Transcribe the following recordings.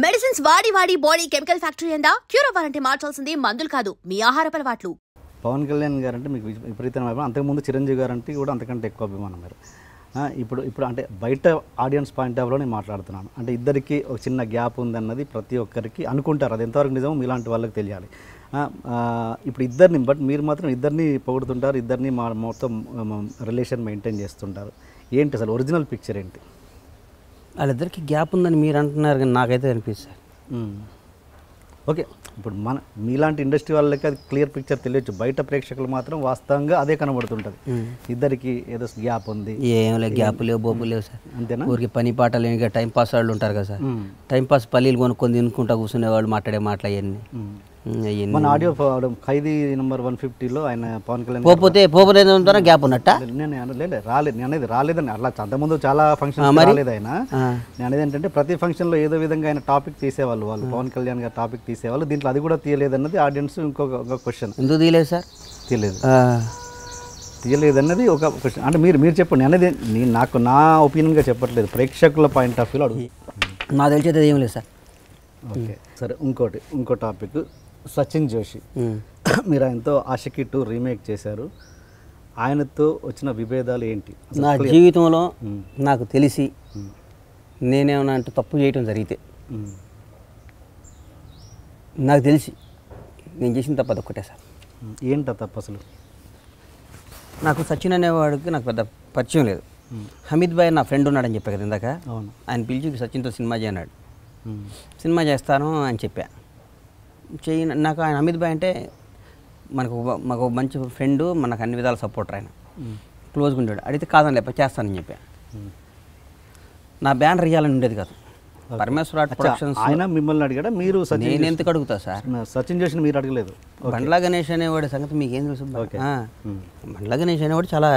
Medicines వాడి వాడి body chemical factory అయిందా? క్యూర్ అవ్వాలంటే మార్చాల్సింది మందులు కాదు, మీ ఆహారపు అలవాట్లు. పవన్ కళ్యాణ్ గారు అంటే మీకు విపరీతమైన అభిమానం. అంతకుముందు చిరంజీవి గారు అంటే కూడా అంతకంటే ఎక్కువ అభిమానం మీరు. ఇప్పుడు అంటే బయట ఆడియన్స్ పాయింట్ ఆఫ్ వ్యూలో నేను మాట్లాడుతున్నాను. అంటే ఇద్దరికి ఒక చిన్న గ్యాప్ ఉందన్నది ప్రతి ఒక్కరికి అనుకుంటారు. అది ఎంతవరకు నిజమో మీలాంటి వాళ్ళకి తెలియాలి. ఇప్పుడు ఇద్దరిని మీరు మాత్రం ఇద్దరిని పొగుడుతుంటారు, ఇద్దరిని మొత్తం రిలేషన్ మెయింటైన్ చేస్తుంటారు. ఏంటి అసలు ఒరిజినల్ పిక్చర్ ఏంటి? వాళ్ళిద్దరికి గ్యాప్ ఉందని మీరు అంటున్నారు, కానీ నాకైతే అనిపిస్తుంది. ఓకే, ఇప్పుడు మీలాంటి ఇండస్ట్రీ వాళ్ళకి అది క్లియర్ పిక్చర్ తెలియచ్చు. బయట ప్రేక్షకులు మాత్రం వాస్తవంగా అదే కనబడుతుంటుంది. ఇద్దరికి ఏదో గ్యాప్ ఉంది. ఏం లేదు, గ్యాప్ లేవు, బోబు లేవు సార్. అంతేనా? ఊరికి పని పాట లేని టైం పాస్ వాళ్ళు ఉంటారు కదా సార్. టైం పాస్ పల్లీలు కొనుక్కొని తినుకుంటా కూర్చునే వాళ్ళు మాట్లాడే మాటలు అవన్నీ. మన ఆడియో ఖైదీ నెంబర్ 150లో ఆయన పవన్ కళ్యాణ్ పోతే ఉంటారా గ్యాప్ ఉన్నట్ట? నేను అనేది రాలేదని అట్లా అంతకుముందు చాలా ఫంక్షన్ రాలేదు ఆయన. నేను అనేది ఏంటంటే ప్రతి ఫంక్షన్లో ఏదో విధంగా ఆయన టాపిక్ తీసేవాళ్ళు, వాళ్ళు పవన్ కళ్యాణ్ గారు టాపిక్ తీసేవాళ్ళు. దీంట్లో అది కూడా తీయలేదు అన్నది ఆడియన్స్ ఇంకొక క్వశ్చన్. ఎందుకు తీయలేదు సార్? తీయలేదు అన్నది ఒక క్వశ్చన్. అంటే మీరు చెప్పండి అనేది నాకు నా ఒపీనియన్గా చెప్పట్లేదు, ప్రేక్షకుల పాయింట్ ఆఫ్ వ్యూలో అడుగు. నాకు తెలిసేది ఏం లేదు సార్. ఓకే సరే, ఇంకో టాపిక్ సచిన్ జోషి. మీరు ఆయనతో ఆషికీ 2 రీమేక్ చేశారు. ఆయనతో వచ్చిన విభేదాలు ఏంటి? నా జీవితంలో నాకు తెలిసి నేనేమన్నా అంటే తప్పు చేయటం జరిగితే నాకు తెలిసి నేను చేసిన తప్పు అదొక్కటే సార్. ఏంట తప్పు అసలు? నాకు సచిన్ అనేవాడికి నాకు పెద్ద పరిచయం లేదు. హమీద్ భాయ్ నా ఫ్రెండ్ ఉన్నాడని చెప్పా కదా ఇందాక. ఆయన పిలిచి సచిన్తో సినిమా చేయన్నాడు. సినిమా చేస్తాను అని చెప్పా. నాకు ఆయన హమీద్ భాయ్ అంటే మాకు మంచి ఫ్రెండు, మనకు అన్ని విధాల సపోర్టర్. ఆయన క్లోజ్గా ఉండేవాడు. అడిగితే కాదని లేప చేస్తానని చెప్పా. నా బ్యానర్ ఇవ్వాలని ఉండేది కాదు. పరమేశ్వర ఆర్ట్ ప్రొడక్షన్స్ ఆయన మిమ్మల్ని అడిగాడా? మీరు నేను ఎందుకు అడుగుతా సార్? సచిన్ జోషిని మీరు అడగలేదు? బండ్లా గణేష్ అనేవాడి సంగతి మీకు ఏం తెలుసు? బండ్లా గణేష్ అనేవాడు చాలా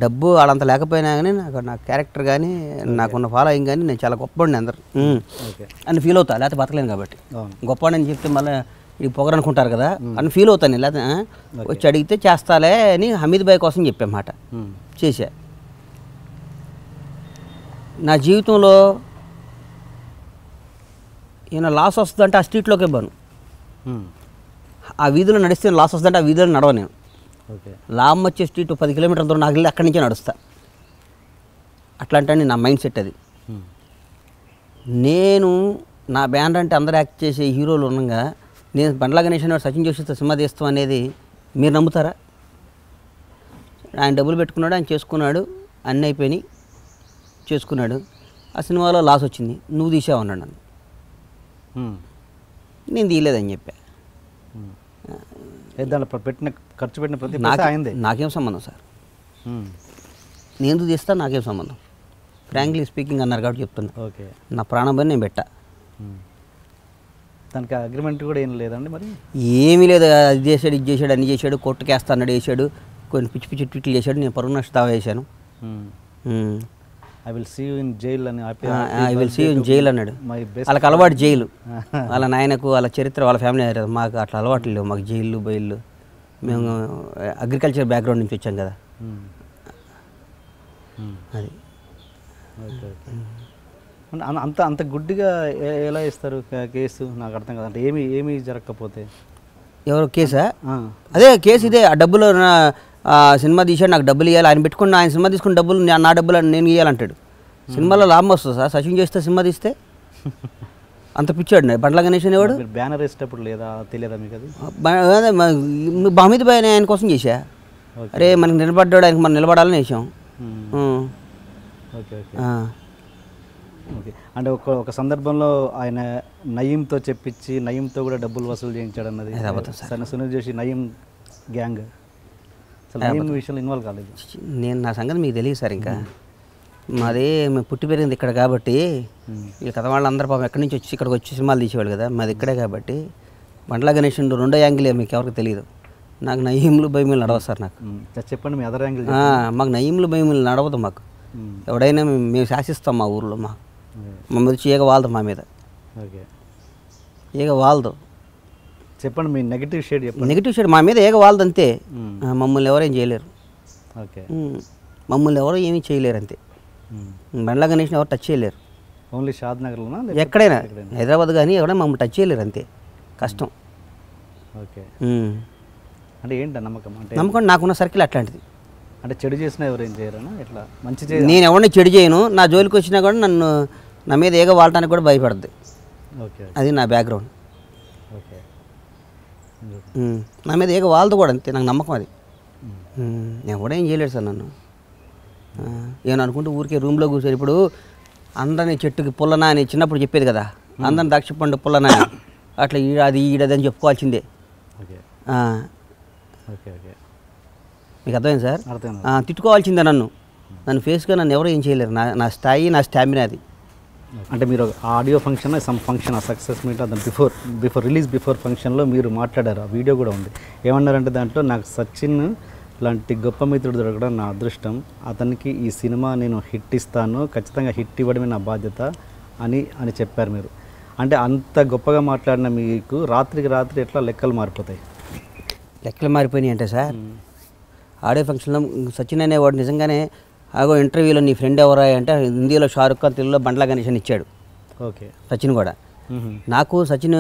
డబ్బు వాళ్ళంత లేకపోయినా కానీ నా క్యారెక్టర్ కానీ నాకున్న ఫాలోయింగ్ కానీ నేను చాలా గొప్పవాడిని అందరు అని ఫీల్ అవుతా. లేకపోతే బతకలేను కాబట్టి. గొప్పవాడని చెప్తే మళ్ళీ ఇది పొగరనుకుంటారు కదా అని ఫీల్ అవుతాను. లేకపోతే వచ్చి అడిగితే చేస్తాలే అని హమీద్ భాయ్ కోసం చెప్పామాట. చేశా. నా జీవితంలో ఈయన లాస్ వస్తుందంటే ఆ స్ట్రీట్లోకి ఇవ్వను. ఆ వీధిలో నడిస్తే లాస్ వస్తుందంటే ఆ వీధిలో నడవ నేను. లాభం వచ్చే స్ట్రీట్ 10 కిలోమీటర్ల దూరం నాకు వెళ్ళి అక్కడి నుంచే నడుస్తా. అట్లాంటి నా మైండ్ సెట్ అది. నేను నా బ్యానర్ అంటే అందరూ యాక్ట్ చేసే హీరోలు ఉండగా నేను బండ్లా గణేష్ అనేవాడు సచిన్ జోషితో సినిమా తీస్తాం అనేది మీరు నమ్ముతారా? ఆయన డబ్బులు పెట్టుకున్నాడు, ఆయన చేసుకున్నాడు, అన్నీ అయిపోయినాయి, చేసుకున్నాడు. ఆ సినిమాలో లాస్ వచ్చింది, నువ్వు తీసావు అన్నాడు నన్ను. నేను తీయలేదని చెప్పా. ఖర్చు పెట్టిన ప్రతి నాకేం సంబంధం సార్? నేను ఎందుకు తీస్తా? నాకేం సంబంధం? ఫ్రాంక్లీ స్పీకింగ్ అన్నారు కాబట్టి చెప్తున్నా. ఓకే, నా ప్రాణం పని నేను పెట్టా. దానికి అగ్రిమెంట్ కూడా ఏం లేదండి? మరి ఏమీ లేదు. అది చేశాడు, ఇది చేశాడు, అన్ని చేశాడు, కొట్టుకేస్తా అన్నాడు, వేసాడు, కొన్ని పిచ్చి పిచ్చి ట్వీట్లు చేశాడు. నేను పరువు నష్ట దావా వేశాను. I will see you in jail అని, I will see you in jail అన్నాడు. వాళ్ళకి అలవాటు జైలు. వాళ్ళ నాయనకు వాళ్ళ చరిత్ర వాళ్ళ ఫ్యామిలీ. మాకు అట్లా అలవాట్లు లేవు. మాకు జైళ్ళు బయళ్ళు. మేము అగ్రికల్చర్ బ్యాక్గ్రౌండ్ నుంచి వచ్చాం కదా. అది అంత గుడ్డిగా ఎలా ఇస్తారు కేసు? నాకు అర్థం కాదు. అంటే ఏమి జరగకపోతే ఎవరు కేసా? అదే కేసు ఇదే. ఆ డబ్బులు సినిమా తీసాడు, నాకు డబ్బులు ఇవ్వాలి. ఆయన పెట్టుకుని ఆయన సినిమా తీసుకున్న డబ్బులు నా డబ్బులు నేను ఇవ్వాలంటాడు. సినిమాలో లాభం వస్తుంది సార్ సచిన్ చేస్తే, సినిమా తీస్తే? అంత పిచ్చాడు బండ్లా గణేష్ అనేవాడు. బ్యానర్ వేసేటప్పుడు లేదా తెలియదా మీకు అది? హమీద్ భాయ్ ఆయన కోసం చేశా. అరే మనకి నిలబడ్డాడు, ఆయనకి మనం నిలబడాలని వేసాం. Okay okay okay. అంటే ఒక సందర్భంలో ఆయన నయీంతో చెప్పించి నయీంతో కూడా డబ్బులు వసూలు చేయించాడు అన్నది సునీల్ జోషి నయీం గ్యాంగ్. అసలు నయీం విషయంలో ఇన్వాల్వ్ కాలేదు. నేను నా సంగతి మీకు తెలియదు సార్. ఇంకా మాది మేము పుట్టి పెరిగింది ఇక్కడ కాబట్టి ఈ కథ వాళ్ళు అందరూ పాపం ఎక్కడి నుంచి వచ్చి ఇక్కడికి వచ్చి సినిమాలు తీసేవాళ్ళు కదా. మాది ఇక్కడే కాబట్టి బండ్లా గణేష్ రెండో యాంగిలే మీకు ఎవరికి తెలియదు. నాకు నయీంలు భయములు నడవదు సార్. నాకు చెప్పండి మీ అదర్ యాంగిల్. మాకు నయీంలు భయములు నడవదు. మాకు ఎవడైనా మేము శాసిస్తాం. మా ఊర్లో మా మీద ఈగ వాలదు. మా మీద ఈగ వాలదు. చెప్పండి మీ నెగిటివ్ షేడ్ చెప్పండి. నెగిటివ్ షేడ్ మా మీద ఈగ వాలదు అంతే. మమ్మల్ని ఎవరేం చేయలేరు. ఓకే, మమ్మల్ని ఎవరు ఏమీ చేయలేరు అంతే. బండ్లా గణేష్ని ఎవరు టచ్ చేయలేరు. ఓన్లీ షాద్ నగర్లోనా? ఎక్కడైనా హైదరాబాద్ కానీ ఎవరైనా మమ్మల్ని టచ్ చేయలేరు, అంతే కష్టం. ఓకే. అంటే ఏంటి నమ్మకం? అంటే నమ్మకం నాకున్న సర్కిల్ అట్లాంటిది. అంటే చెడు చేసినా ఎవరేం చేయరనా? ఎట్లా మంచి నేను ఎవరిని చెడు చేయను, నా జోలికి వచ్చినా కూడా నన్ను నా మీద ఏగ వాడటానికి కూడా భయపడుద్ది. ఓకే. అది నా బ్యాక్గ్రౌండ్. ఓకే. నా మీద ఏగ వాళ్ళతో కూడా అంతే, నాకు నమ్మకం అది. ఎవడేం చేయలేడు సార్ నన్ను. ఏమని అనుకుంటూ ఊరికే రూమ్లో కూర్చొని, ఇప్పుడు అందరినీ చెట్టుకి పుల్లనా అని చిన్నప్పుడు చెప్పేది కదా, అందరిని ద్రాక్ష పండు పుల్లనా అని, అట్లా అది ఈడదని చెప్పుకోవాల్సిందే. ఓకే. ఓకే. ఓకే. మీకు అర్థమైంది సార్? అర్థమైంది. తిట్టుకోవాల్సిందే నన్ను ఫేస్గా నన్ను ఎవరు ఏం చేయలేరు. నా స్థాయి, నా స్టామినా అది. అంటే మీరు ఆడియో ఫంక్షన్, సమ్ ఫంక్షన్, ఆ సక్సెస్ మీట్ దాని బిఫోర్ రిలీజ్ ఫంక్షన్లో మీరు మాట్లాడారు, ఆ వీడియో కూడా ఉంది. ఏమన్నారంటే దాంట్లో, నాకు సచిన్ లాంటి గొప్ప మిత్రుడు దొరకడం నా అదృష్టం, అతనికి ఈ సినిమా నేను హిట్ ఇస్తాను, ఖచ్చితంగా హిట్ ఇవ్వడమే నా బాధ్యత అని చెప్పారు మీరు. అంటే అంత గొప్పగా మాట్లాడిన మీకు రాత్రికి రాత్రి ఎట్లా లెక్కలు మారిపోతాయి? లెక్కలు మారిపోయినాయి అంటే సార్, ఆడియో ఫంక్షన్లో సచిన్ అనేవాడు నిజంగానే ఆగో ఇంటర్వ్యూలో నీ ఫ్రెండ్ ఎవరా అంటే హిందీలో షారుఖ్ ఖాన్, తెలుగులో బండ్లా గణేష్ అని ఇచ్చాడు. ఓకే. సచిన్ కూడా నాకు సచిన్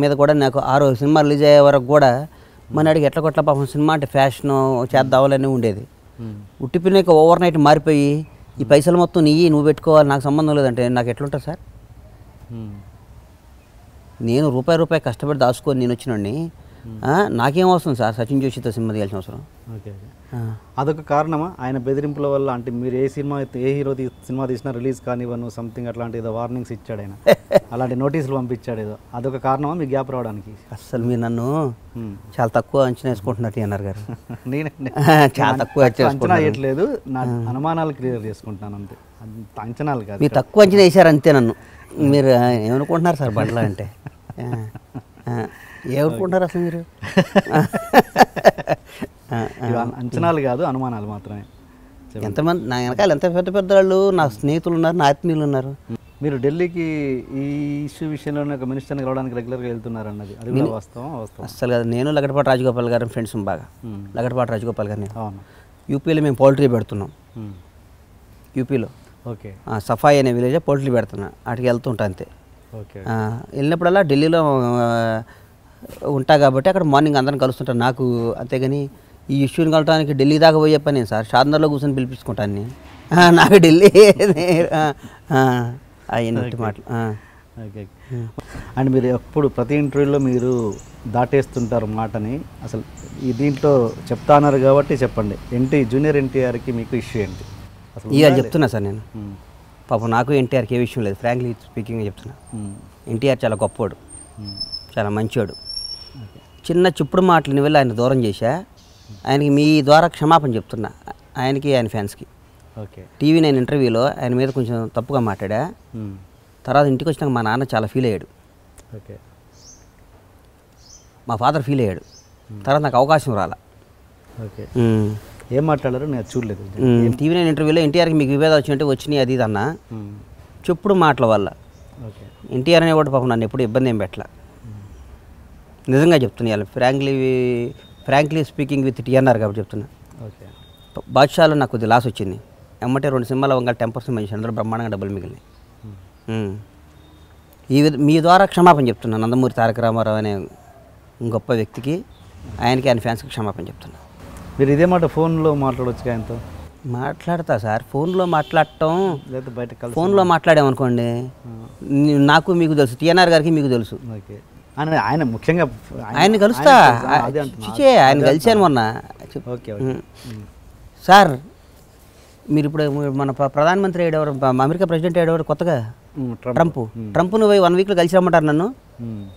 మీద కూడా నాకు 6 సినిమా రిలీజ్ అయ్యే వరకు కూడా మన అడిగి ఎట్లా కొట్ల పాపం సినిమా అంటే ఫ్యాషను చేద్దావాలని ఉండేది. ఉట్టిపోయినాక ఓవర్ నైట్ మారిపోయి ఈ పైసలు మొత్తం నువ్వు పెట్టుకోవాలి, నాకు సంబంధం లేదంటే నాకు ఎట్లుంటుంది సార్? నేను రూపాయి కష్టపడి దాచుకొని నేను వచ్చినండి, నాకేం అవసరం సార్ సచిన్ జోషితో సినిమా తీయాల్సిన అవసరం? ఓకే. అదొక కారణమా ఆయన బెదిరింపుల వల్ల? అంటే మీరు ఏ హీరో సినిమా తీసినా రిలీజ్ కానివ్వను సంథింగ్ అట్లాంటి ఏదో వార్నింగ్స్ ఇచ్చాడు ఆయన, అలాంటి నోటీసులు పంపించాడు ఏదో, అదొక కారణమా మీ గ్యాప్ రావడానికి? అసలు మీరు నన్ను చాలా తక్కువ అంచనా వేసుకుంటున్నట్టు అన్నారు గారు. నేను చాలా తక్కువ అంచనా వేయట్లేదు, నా అనుమానాలు క్లియర్ చేసుకుంటాను అంతే, అంచనాలు కాదు. మీరు తక్కువ అంచనా వేసారు అంతే నన్ను. మీరు ఏమనుకుంటున్నారు సార్ బండ్లా అంటే? ఏమనుకుంటున్నారు అసలు మీరు? అంచనాలు కాదు, అనుమానాలు మాత్రమే. ఎంతమంది నా వెనకాల ఎంత పెద్ద పెద్ద వాళ్ళు, నా స్నేహితులు ఉన్నారు, నా ఆత్మీయులు ఉన్నారు. మీరు ఢిల్లీకి ఈ ఇష్యూ విషయంలోనే ఒక మినిస్టర్ని కలవడానికి రెగ్యులర్గా వెళ్తున్నారు అన్నది, అది కూడా వాస్తవం? అసలు కదా, నేను లగడపాటి రాజగోపాల్ గారు ఫ్రెండ్స్ బాగా. లగడపాటి రాజగోపాల్ గారు నేను అవును. యూపీలో మేము పౌల్ట్రీ పెడుతున్నాం. యూపీలో ఓకే. సఫాయి అనే విలేజ్ పౌల్ట్రీ పెడుతున్నా, అటుకి వెళ్తుంటా అంతే. ఓకే. వెళ్ళినప్పుడల్లా ఢిల్లీలో ఉంటా కాబట్టి అక్కడ మార్నింగ్ అందరం కలుస్తుంటాను. నాకు అంతేగాని ఈ ఇష్యూని కలవడానికి ఢిల్లీ దాకా పోయే పని నేను సార్, షాద్నగర్లో కూర్చొని పిలిపించుకుంటాను నేను. నాకు ఢిల్లీ అవన్నీ మాటలు. ఓకే. అండ్ మీరు ఎప్పుడు ప్రతి ఇంటర్వ్యూలో మీరు దాటేస్తుంటారు మాటని, అసలు ఈ దీంట్లో చెప్తాన్నారు కాబట్టి చెప్పండి. జూనియర్ ఎన్టీఆర్కి మీకు ఇష్యూ ఏంటి అసలు? ఇవాళ చెప్తున్నా సార్ నేను. పాపం నాకు ఎన్టీఆర్కి ఏ విషయం లేదు, ఫ్రాంక్లీ స్పీకింగ్ చెప్తున్నా. ఎన్టీఆర్ చాలా గొప్పవాడు, చాలా మంచివాడు. చిన్న చుప్పుడు మాటలని వెళ్ళి ఆయన దూరం చేశా. ఆయనకి మీ ద్వారా క్షమాపణ చెప్తున్నా, ఆయనకి ఆయన ఫ్యాన్స్కి. ఓకే. TV9 ఇంటర్వ్యూలో ఆయన మీద కొంచెం తప్పుగా మాట్లాడా. తర్వాత ఇంటికి వచ్చినాక మా నాన్న చాలా ఫీల్ అయ్యాడు. ఓకే. మా ఫాదర్ ఫీల్ అయ్యాడు. తర్వాత నాకు అవకాశం రాలా. ఓకే. ఏం మాట్లాడారు నేను చూడలేదు. TV9 ఇంటర్వ్యూలో ఎన్టీఆర్కి మీకు విభేదాలు వచ్చినట్టు వచ్చినాయి అది ఇది అన్న చెప్పుడు మాటల వల్ల. ఓకే. ఎన్టీఆర్ అనేవాడు పాపం నన్ను ఎప్పుడు ఇబ్బంది ఏం పెట్టలా, నిజంగా చెప్తున్నా. ఫ్రాంక్లీ స్పీకింగ్ విత్ TNR కాబట్టి చెప్తున్నా. ఓకే. బాద్షాలో నాకు కొద్దిగా లాస్ వచ్చింది. ఎమ్మటే 2 సినిమాల వంగ 10% మంచి, అందులో బ్రహ్మాండంగా డబ్బులు మిగిలినాయి. మీ ద్వారా క్షమాపణ చెప్తున్నా. నందమూరి తారక రామారావు అనే గొప్ప వ్యక్తికి, ఆయనకి ఆయన ఫ్యాన్స్కి క్షమాపణ చెప్తున్నా. మీరు ఇదే మాట ఫోన్లో మాట్లాడవచ్చు ఆయనతో? మాట్లాడతా సార్, ఫోన్లో మాట్లాడటం లేదా బయట ఫోన్లో మాట్లాడామనుకోండి, నాకు మీకు తెలుసు, TNR గారికి మీకు తెలుసు. ఓకే. ఆయన ముఖ్యంగా ఆయన్ని కలుస్తా, ఆయన కలిశాను మొన్న. ఓకే. సార్ మీరు ఇప్పుడు మన ప్రధానమంత్రి అయ్యేవారు, అమెరికా ప్రెసిడెంట్ అయ్యేవారు కొత్తగా ట్రంప్ను పోయి 1 వీక్లో కలిసి రమ్మంటారు నన్ను.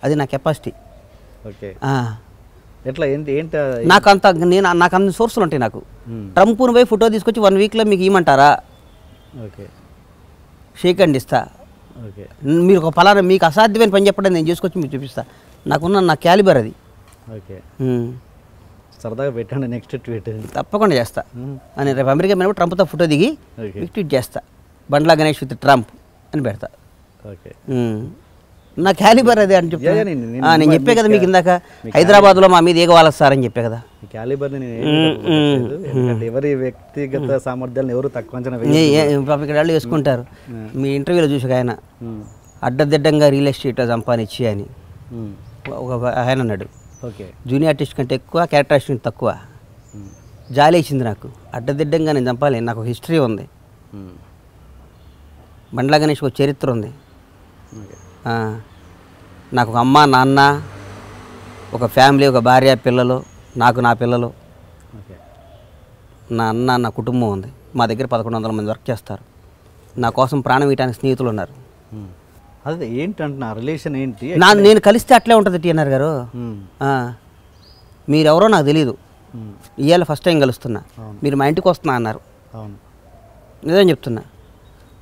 అది నా కెపాసిటీ. ఓకే. ఎట్లా ఏంటి నాకు అన్ని సోర్సులు ఉంటాయి. నాకు ట్రంప్ను పోయి ఫోటో తీసుకొచ్చి 1 వీక్లో మీకు ఇవ్వమంటారా? ఓకే. షేక్ హ్యాండ్ ఇస్తా. ఓకే. మీరు ఒక ఫలానా మీకు అసాధ్యమైన పని చెప్పండి, నేను చేసుకొచ్చి మీకు చూపిస్తా. నా క్యాలిబర్ అది. ఓకే. సరదాగా పెట్టండి నెక్స్ట్ ట్వీట్. తప్పకుండా చేస్తా. అని రేపు అమెరికా మీద ట్రంప్తో ఫోటో దిగి ట్వీట్ చేస్తా, బండ్లా గణేష్ విత్ ట్రంప్ అని పెడతా. ఓకే. నా క్యాలిబర్ అదే అని Yeah, yeah, నేను నేను చెప్పే కదా మీకు ఇందాక హైదరాబాద్లో మా మీద ఏగ వాళ్ళ సార్ అని చెప్పే కదా. ఈ క్యాలిబర్ని నేను ఎందుకంటే ఎవరి వ్యక్తిగత సామర్థ్యాలను ఎవరు తక్కువ అంచనా వేయరు. ఇక్కడ వాళ్ళు వేసుకుంటారు. మీ ఇంటర్వ్యూలో చూసాక ఆయన అడ్డదిడ్డంగా రియల్ ఎస్టేట్ సంపాదించి అని ఒక ఆయన అన్నాడు. ఓకే, జూనియర్ ఆర్టిస్ట్ కంటే ఎక్కువ, క్యారెక్టర్ ఆర్టిస్ట్ కంటే తక్కువ. జాలి వేసింది నాకు. అడ్డదిడ్డంగా నేను చంపాలి, నాకు హిస్టరీ ఉంది. బండ్లా గణేష్ ఒక చరిత్ర ఉంది. నాకు ఒక అమ్మ, నాన్న, ఒక ఫ్యామిలీ, ఒక భార్య, పిల్లలు, నాకు నా పిల్లలు, నా అన్న, నా కుటుంబం ఉంది. మా దగ్గర 1100 మంది వర్క్ చేస్తారు. నా కోసం ప్రాణం ఇయటానికి స్నేహితులు ఉన్నారు. అదే ఏంటంటున్నా రిలేషన్ ఏంటి? నేను కలిస్తే అట్లే ఉంటుంది టీఎన్ఆర్ గారు. మీరెవరో నాకు తెలీదు, ఇవాళ ఫస్ట్ టైం కలుస్తున్నా. మీరు మా ఇంటికి వస్తున్నా అన్నారు. నిజం చెప్తున్నా.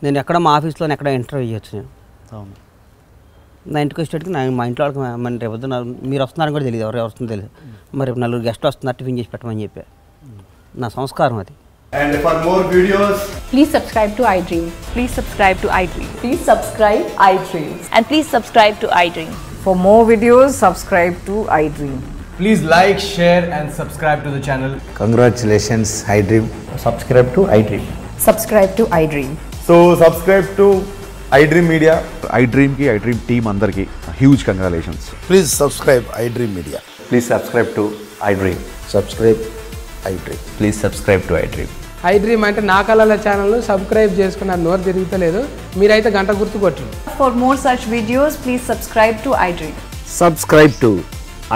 నేను ఎక్కడ మా ఆఫీస్లో ఎక్కడ ఇంటర్వ్యూ చేయొచ్చు. నేను నా ఇంటికి వచ్చేటికి మా ఇంట్లో వాళ్ళకి మన రేపు మీరు వస్తున్నారని కూడా తెలియదు, ఎవరు వస్తుందో తెలియదు. మరి 4 గెస్ట్లు వస్తున్నారు, టిఫిన్ చేసి పెట్టమని చెప్పా. నా సంస్కారం అది. And for more videos, please subscribe to iDream. Please subscribe to iDream. Please subscribe iDream. And please subscribe to iDream. For more videos, subscribe to iDream. please like, share and subscribe to the channel. Congratulations, iDream. Subscribe to iDream. Subscribe to iDream. So subscribe to iDream Media. iDream ki iDream team andarki huge congratulations. Please subscribe iDream Media. Please subscribe to iDream. Subscribe iDream. Please subscribe to iDream. iDream అంటే నా కళల channel subscribe చేసుకున్నారు. నోరు తిరుగుతలేదు, మీరైతే గంట గుర్తు కొట్టండి. For more such videos, please subscribe to iDream. Subscribe to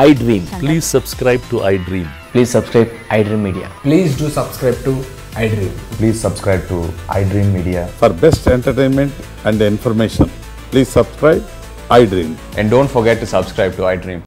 iDream. Please subscribe to iDream. Please subscribe iDream Media. Please do subscribe to iDream. Please subscribe to iDream Media. For best entertainment and information, please subscribe iDream. And don't forget to subscribe to iDream.